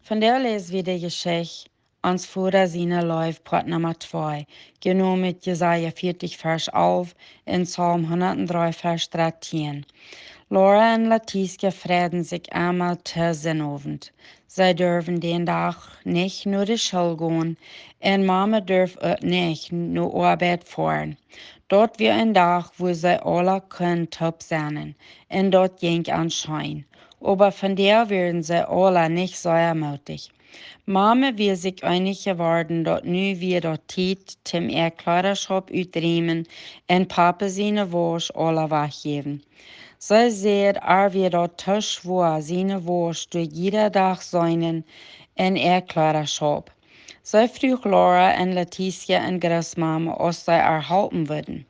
Van der lees wir die Geschichte ans Vater seiner Läuf, Part Nummer 2, genommen mit Jesaja 40, Vers 11 in Psalm 103, Vers 13. Laura und Letitia freden sich einmal zusammenabend. Sie dürfen den Tag nicht nur die Schule gehen und Mama darf auch nicht nur Arbeit fahren. Dort wird ein Tag, wo sie alle können top sein und dort ging anschein. Aber von der werden sie alle nicht so ermutigt. Mama will sich einig geworden, dat nu wir dort Tijd zum Erklärerschap uitnemen en Papa seine Wurst alle weggeben. Zij zegt wir dort tussen wo seine Wurst durch jeder Tag seinen en Erklärerschap. Zij vroeg Laura en Letitia en Großmama, als zij erhalten würden.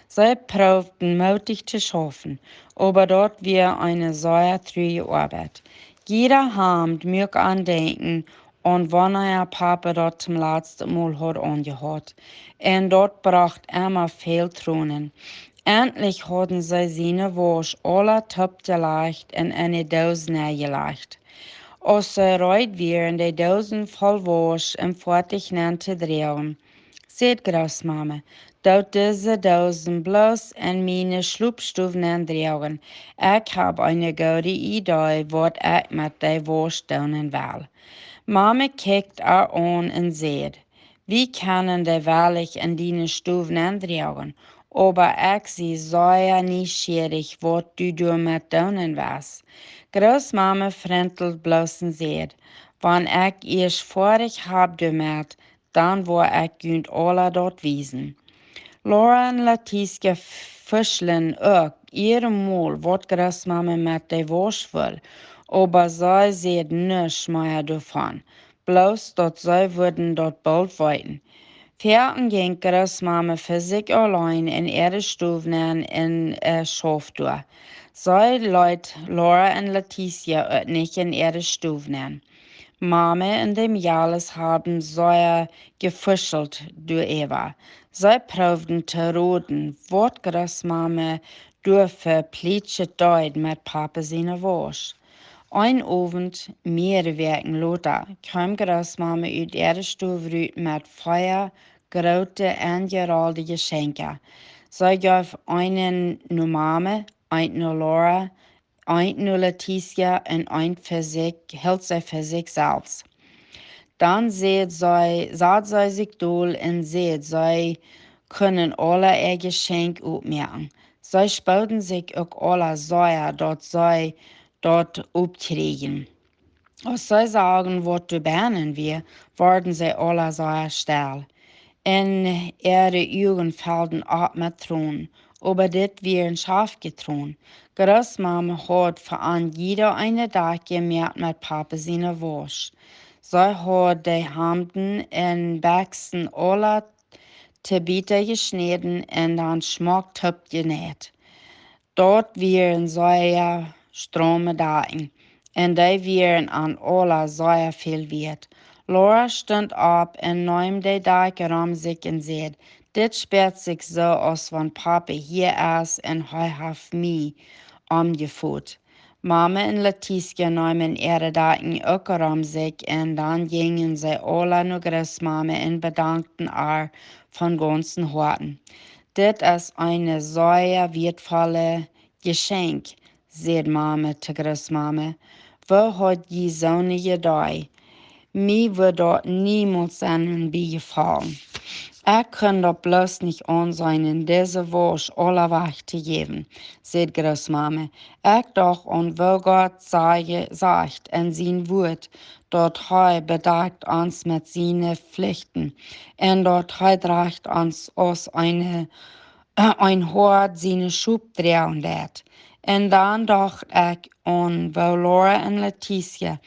Sie proefden mutig zu schaffen, aber dort wir eine sehr treue Arbeit. Jeder Abend möge andenken und wann Papa dort zum letzten Mal hat angehört. Und dort bracht immer viel Tränen. Endlich hatten sie seine Wurst alle top gelegt und eine Dose gelegt. Als sie reut wären, die Dosen voll Wurst im fertig nannte drehen. Seht Großmama, dort diese Dosen bloß in meine Schlupfstufen drehen. Ich hab eine gute Idee, was ich mit der Wurst tun will. Mama kijkt an und sagt, wie können die wahrlich in deine Stufen drehen? Aber ich sehe sehr neugierig, was du damit tun willst. Großmama freundelt bloß und sagt, wenn ich erst vorig hab damit, dann wo ich günd alle dort wiesen. Laura und Letitia fischeln auch ihrem Mal, was Großmama mit der Wurst will, aber sie sieht nichts mehr davon. Bloß, dass sie würden dort bald weiten. Vierten ging Großmama für sich allein in ihre Stube in Schaf durch. Sie lädt Laura und Letitia auch nicht in ihre Stube. Mama und dem Jales haben sehr gefuschelt durch Eva. Sie proefden zu roden, was Großmama dürfe plitsche deut mit Papa seine Wurst. Ein Abend, mehrere Wochen later, kam Großmama uit ihre Stube mit Feuer, große angerollte Geschenke. Sie gab einen nur Mama, einen nur Laura, einen nur Letitia und einen für sich, hält sie für sich selbst. Dann saht sie sich doll und seht, sie können alle ihr Geschenk aufmerken. Sie spielten sich auch alle sehr, dass sie dort aufkriegen. Als sie sagen, was du bernen wir, werden sie alle sehr still. In ihre Augen fielen ab mit Tränen, aber dit wären scharf getrun. Großmama hat an jeder eine Tag gemerkt mit Papa seine Wurst. Sie hat die Hemden in Baxen alle te bieten geschnitten und dann schmacktöp genäht. Dort wären sehr strome Dagen, und die wären an alle sehr viel wert. Laura stand auf und nahm die Decke um sich und sagte, dit spürt sich so, als wenn Papa hier ist und er hat mich umgeführt. Mama und Letitia nahmen ihre Decken auch um sich und dann gingen sie alle nur Großmama und bedankten ihr von ganzem Herzen. Dit ist eine sehr wertvolle Geschenk, sagt Mama zu Großmama. Wo hat die Sonne gedei? Mir wird dort niemals einen beifallen. Ich kann doch bloß nicht ansehen, diese Wurst alle weg zu geben, sagt Großmama. Ich doch und wo Gott sagt in sein Wort, dort bedeckt uns mit seinen Pflichten, und dort trägt uns aus ein Hort seine Schub drehen wird. Und dann dacht ich an, wo Laura und Letitia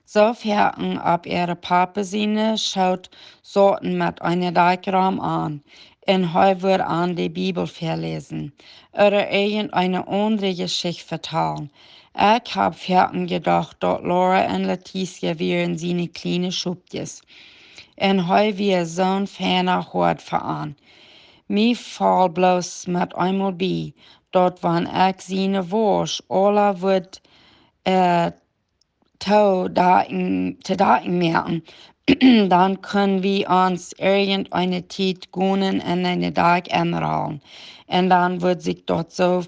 so fern ab ihre Papa seine schaut, sorten mit einer Diagramm an. Und er wird an die Bibel verlesen oder irgendeine andere Geschichte vertellen. Ich hab fern gedacht, dass Laura und Letitia wären seine kleine Schubjes. Und er wird so ein ferner Hort veran. Mir fall bloß mit einmal bei, dort wann ich seine Wurst alle wird zu daten merken, dann können wir uns irgendeine Zeit gönnen und einen Tag ändern. Und dann wird sich dort so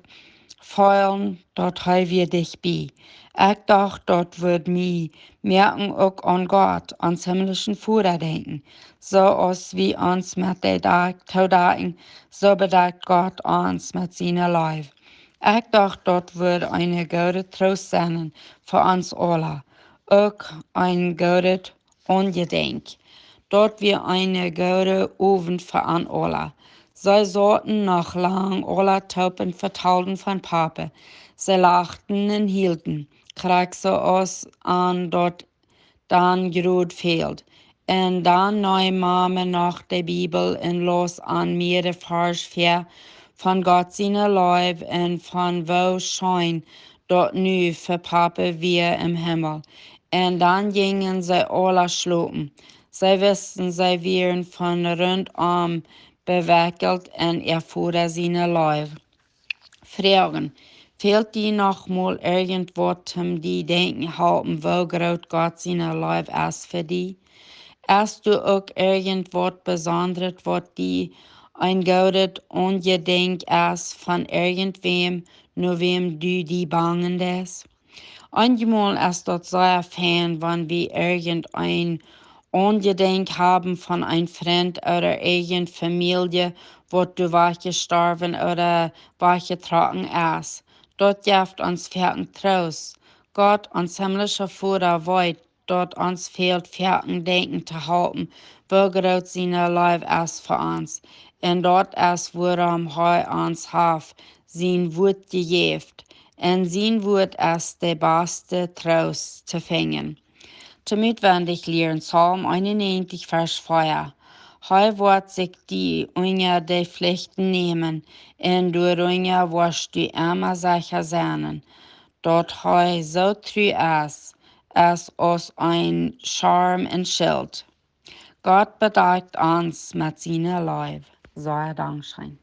fühlen, dort heu wir dich bei. Ich dachte, dort wird mir merken auch an Gott, ans himmlischen Vater denken. So als wir uns mit der Tag zu daten, so bedeckt Gott uns mit seiner Liebe. Ich dachte, dort wird eine gute Trost sein für uns alle. Auch ein gutes Angedenk. Dort wir eine gute Abend für uns alle. Sie sollten noch lang alle Tauben vertauschten von Papa. Sie lachten und hielten. Krieg so aus an dort dann gerud fehlt. En dan neem Mama noch die Bibel en los an mir de Vers 4 von Gott seine Leib en von wo schein dort nu für Papa wir im Himmel. En dann gingen sie alle schlupen. Sie wussten, sie wären von rundum bewackelt en erfuhren seine Leib. Fragen. Fehlt die noch mal irgendwo zum die Denken halten, wo groß Gott seine Leib ist für die? Hast du auch irgendwo Besonderes, was die ein gutes Ungedenk ist von irgendwem, nur wem du die bangen lässt? Manchmal ist dort sehr Fan, wenn wir irgendein Ungedenk haben von einem Freund oder irgendeiner Familie, wo du war gestorben oder war getragen ist. Dort gibt uns fertig Trost. Gott, uns himmlischer Vater, weiß, dort uns fehlt fertig Denken zu halten, wo groß seine Liebe ist für uns. Und dort ist, worum uns hat, sein Wort gegeben. En sein Wort ist der beste Trost zu finden. Damit wende ich lehren Psalm 91, Vers 4. Heu wird sich die unter die Pflichten nehmen, und durch unter wirst du immer sicher sein. Dort heu so treu ist, es aus ein Charme und Schild. Gott bedeckt uns mit seiner Liebe. Sei Dank sein.